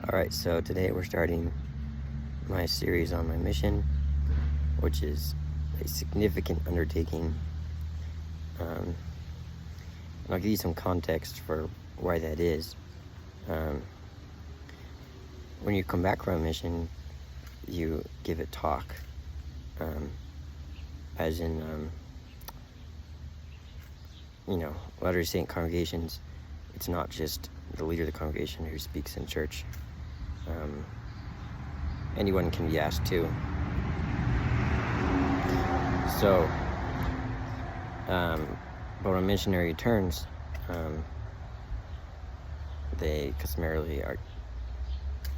Alright, so today we're starting my series on my mission, which is a significant undertaking. And I'll give you some context for why that is. When you come back from a mission, you give a talk, as in, Latter-day Saint congregations. It's not just the leader of the congregation who speaks in church. Anyone can be asked to. So, but when a missionary returns, they customarily are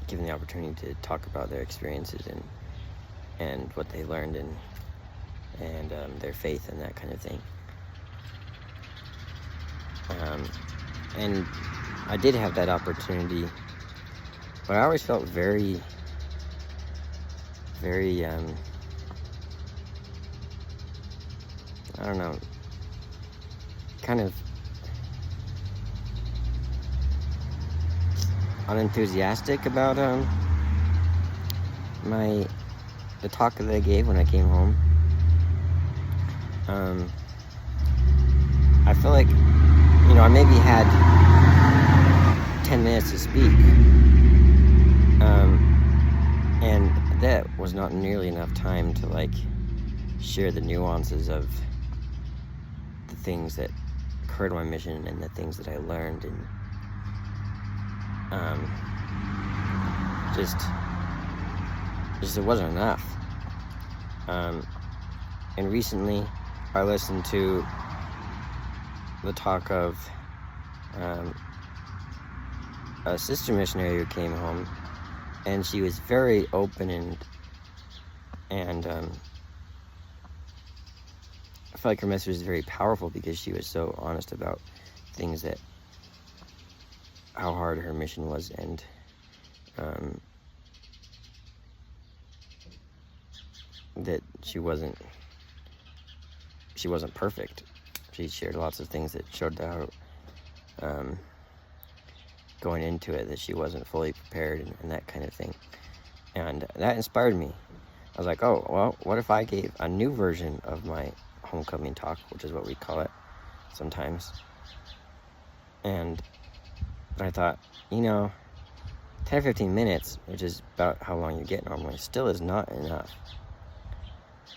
given the opportunity to talk about their experiences and what they learned and their faith and that kind of thing. And I did have that opportunity, but I always felt very, I don't know, kind of unenthusiastic about the talk that I gave when I came home. I feel like, I maybe had 10 minutes to speak, and that was not nearly enough time to share the nuances of the things that occurred on my mission and the things that I learned, and just it wasn't enough. And recently I listened to the talk of a sister missionary who came home, and she was very open and I feel like her message was very powerful because she was so honest about things that how hard her mission was, and that she wasn't perfect. She shared lots of things that showed how going into it that she wasn't fully prepared and that kind of thing, and that inspired me. I was like, oh well, what if I gave a new version of my homecoming talk, which is what we call it sometimes. And I thought, 10 or 15 minutes, which is about how long you get normally, still is not enough.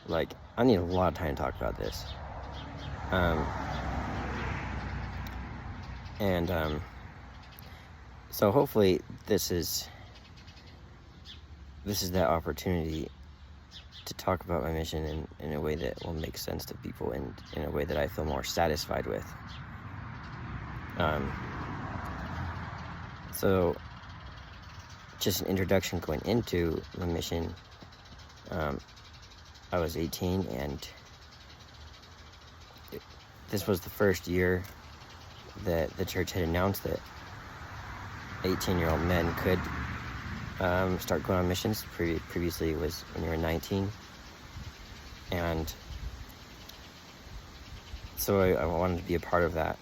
I need a lot of time to talk about this. So hopefully this is that opportunity to talk about my mission in a way that will make sense to people and in a way that I feel more satisfied with. So just an introduction going into my mission. I was 18, and this was the first year that the church had announced that 18-year-old men could start going on missions. Previously it was when you were 19. And so I wanted to be a part of that.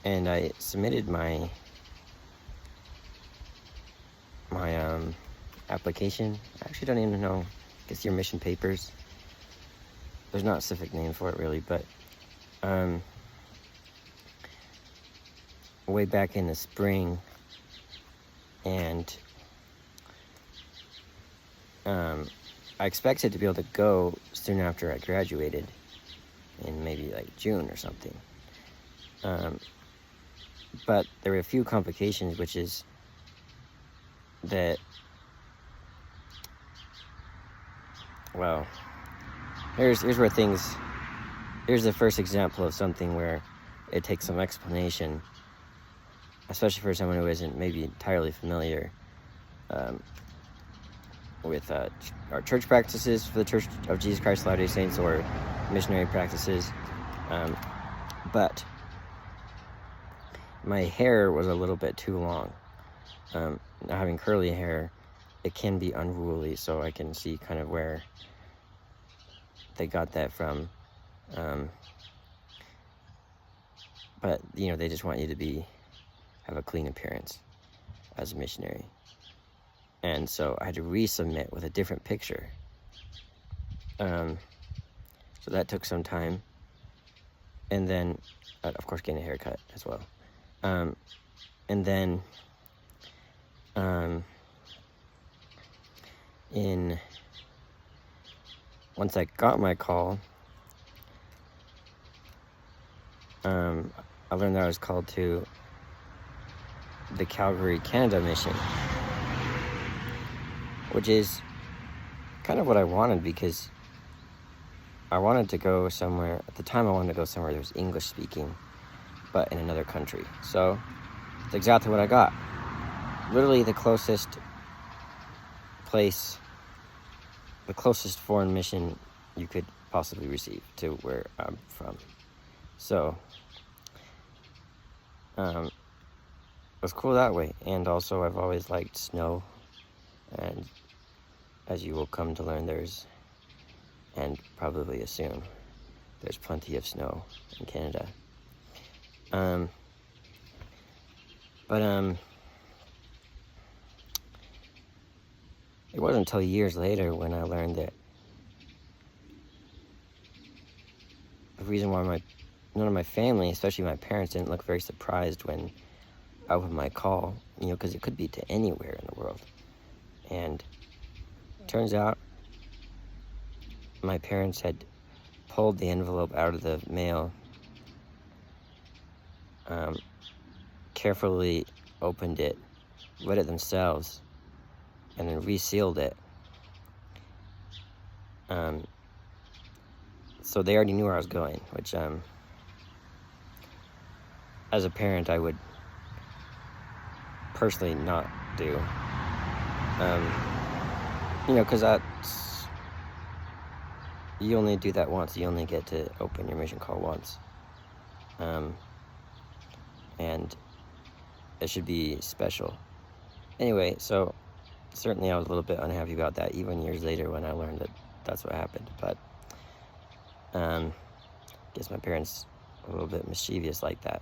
And I submitted my application. I actually don't even know. I guess your mission papers. There's not a specific name for it really, but way back in the spring, and I expected to be able to go soon after I graduated in maybe June or something. But there were a few complications, which is that, well, here's where here's the first example of something where it takes some explanation, especially for someone who isn't maybe entirely familiar with our church practices for the Church of Jesus Christ of Latter-day Saints or missionary practices. But my hair was a little bit too long. Now having curly hair, it can be unruly, so I can see kind of where they got that from. but they just want you to have a clean appearance as a missionary. And so I had to resubmit with a different picture. So that took some time. And then, of course, getting a haircut as well. And then, once I got my call, I learned that I was called to the Calgary Canada mission, which is kind of what I wanted, because I wanted to go somewhere. At the time, I wanted to go somewhere that was English speaking, but in another country. So it's exactly what I got. Literally the closest place, the closest foreign mission you could possibly receive to where I'm from. So it was cool that way. And also, I've always liked snow, and as you will come to learn, and probably assume, there's plenty of snow in Canada. But it wasn't until years later when I learned that the reason why none of my family, especially my parents, didn't look very surprised when I opened my call, because it could be to anywhere in the world. And turns out my parents had pulled the envelope out of the mail, carefully opened it, read it themselves, and then resealed it. So they already knew where I was going, which, as a parent, I would personally not do. Because you only do that once. You only get to open your mission call once. And it should be special. Anyway, so certainly I was a little bit unhappy about that, even years later when I learned that that's what happened. But I guess my parents were a little bit mischievous like that.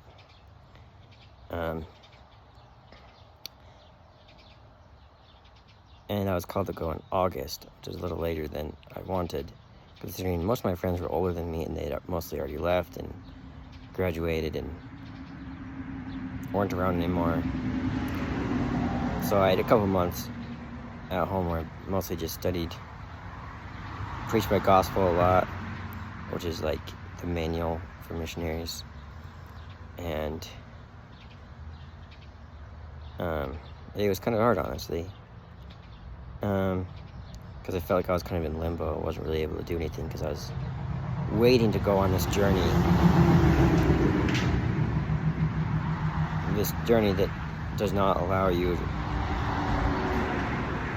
And I was called to go in August, which is a little later than I wanted, considering most of my friends were older than me, and they'd mostly already left and graduated and weren't around anymore. So I had a couple months at home where I mostly just studied, preached my gospel a lot, which is like the manual for missionaries. And it was kind of hard, honestly, because I felt like I was kind of in limbo. I wasn't really able to do anything because I was waiting to go on this journey that does not allow you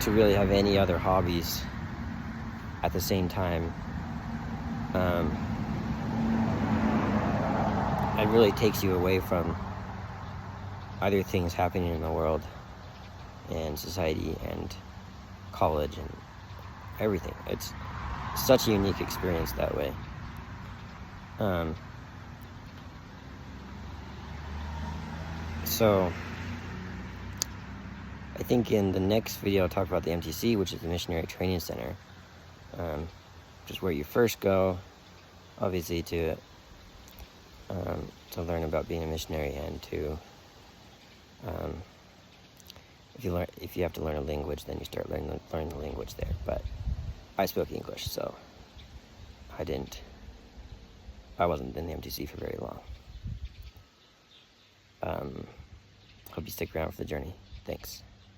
to really have any other hobbies at the same time. It really takes you away from other things happening in the world and society and college and everything. It's such a unique experience that way. So I think in the next video I'll talk about the MTC, which is the Missionary Training Center, which is where you first go, obviously, to learn about being a missionary, and to if you have to learn a language, then you start learning the language there. But I spoke English, so I wasn't in the MTC for very long. Hope you stick around for the journey. Thanks.